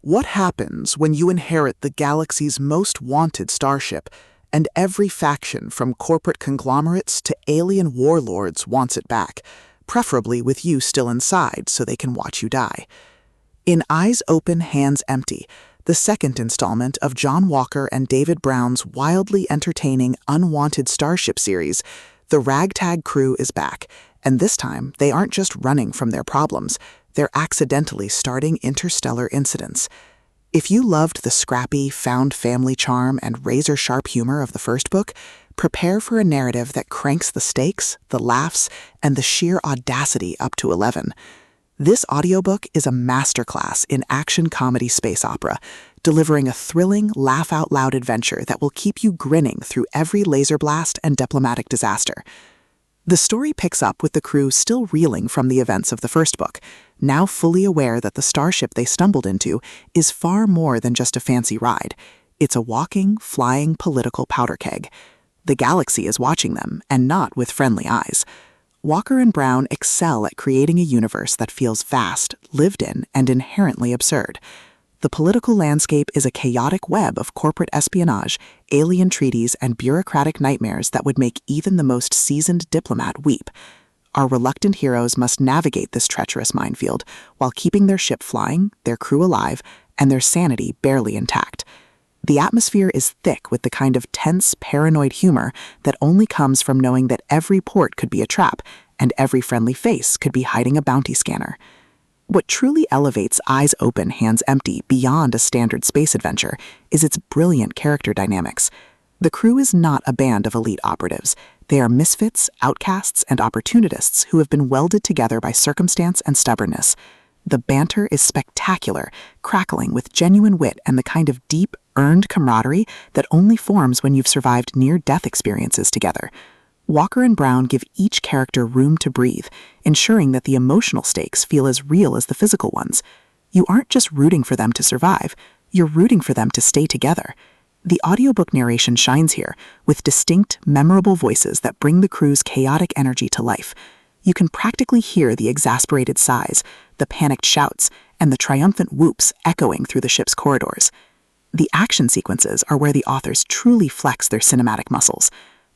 What happens when you inherit the galaxy's most wanted starship, and every faction from corporate conglomerates to alien warlords wants it back, preferably with you still inside so they can watch you die? In Eyes Open, Hands Empty, the second installment of John Walker and David Brown's wildly entertaining Unwanted Starship series, the ragtag crew is back, and this time they aren't just running from their problems, they're accidentally starting interstellar incidents. If you loved the scrappy, found family charm and razor-sharp humor of the first book, prepare for a narrative that cranks the stakes, the laughs, and the sheer audacity up to 11. This audiobook is a masterclass in action comedy space opera, delivering a thrilling, laugh-out-loud adventure that will keep you grinning through every laser blast and diplomatic disaster. The story picks up with the crew still reeling from the events of the first book, now fully aware that the starship they stumbled into is far more than just a fancy ride. It's a walking, flying political powder keg. The galaxy is watching them, and not with friendly eyes. Walker and Brown excel at creating a universe that feels vast, lived in, and inherently absurd. The political landscape is a chaotic web of corporate espionage, alien treaties, and bureaucratic nightmares that would make even the most seasoned diplomat weep. Our reluctant heroes must navigate this treacherous minefield while keeping their ship flying, their crew alive, and their sanity barely intact. The atmosphere is thick with the kind of tense, paranoid humor that only comes from knowing that every port could be a trap and every friendly face could be hiding a bounty scanner. What truly elevates Eyes Open, Hands Empty beyond a standard space adventure is its brilliant character dynamics. The crew is not a band of elite operatives. They are misfits, outcasts, and opportunists who have been welded together by circumstance and stubbornness. The banter is spectacular, crackling with genuine wit and the kind of deep, earned camaraderie that only forms when you've survived near-death experiences together. Walker and Brown give each character room to breathe, ensuring that the emotional stakes feel as real as the physical ones. You aren't just rooting for them to survive, you're rooting for them to stay together. The audiobook narration shines here, with distinct, memorable voices that bring the crew's chaotic energy to life. You can practically hear the exasperated sighs, the panicked shouts, and the triumphant whoops echoing through the ship's corridors. The action sequences are where the authors truly flex their cinematic muscles.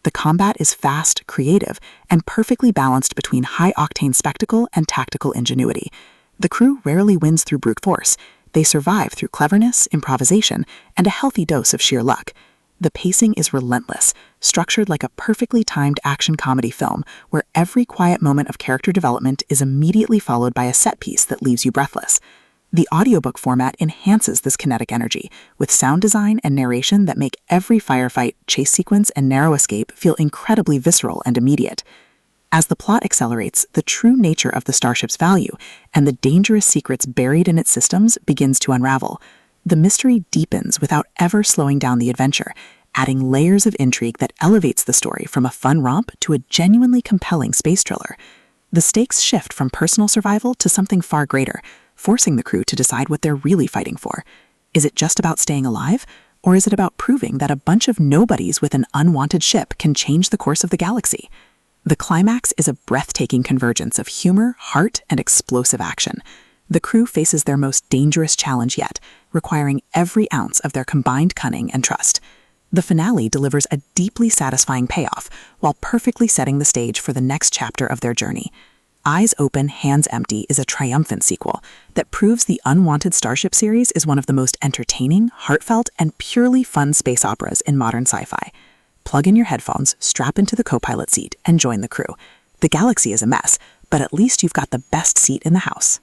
The combat is fast, creative, and perfectly balanced between high-octane spectacle and tactical ingenuity. The crew rarely wins through brute force. They survive through cleverness, improvisation, and a healthy dose of sheer luck. The pacing is relentless, structured like a perfectly timed action comedy film where every quiet moment of character development is immediately followed by a set piece that leaves you breathless. The audiobook format enhances this kinetic energy, with sound design and narration that make every firefight, chase sequence, and narrow escape feel incredibly visceral and immediate. As the plot accelerates, the true nature of the starship's value and the dangerous secrets buried in its systems begins to unravel. The mystery deepens without ever slowing down the adventure, adding layers of intrigue that elevates the story from a fun romp to a genuinely compelling space thriller. The stakes shift from personal survival to something far greater, forcing the crew to decide what they're really fighting for. Is it just about staying alive, or is it about proving that a bunch of nobodies with an unwanted ship can change the course of the galaxy? The climax is a breathtaking convergence of humor, heart, and explosive action. The crew faces their most dangerous challenge yet, requiring every ounce of their combined cunning and trust. The finale delivers a deeply satisfying payoff, while perfectly setting the stage for the next chapter of their journey. Eyes Open, Hands Empty is a triumphant sequel that proves the Unwanted Starship series is one of the most entertaining, heartfelt, and purely fun space operas in modern sci-fi. Plug in your headphones, strap into the co-pilot seat, and join the crew. The galaxy is a mess, but at least you've got the best seat in the house.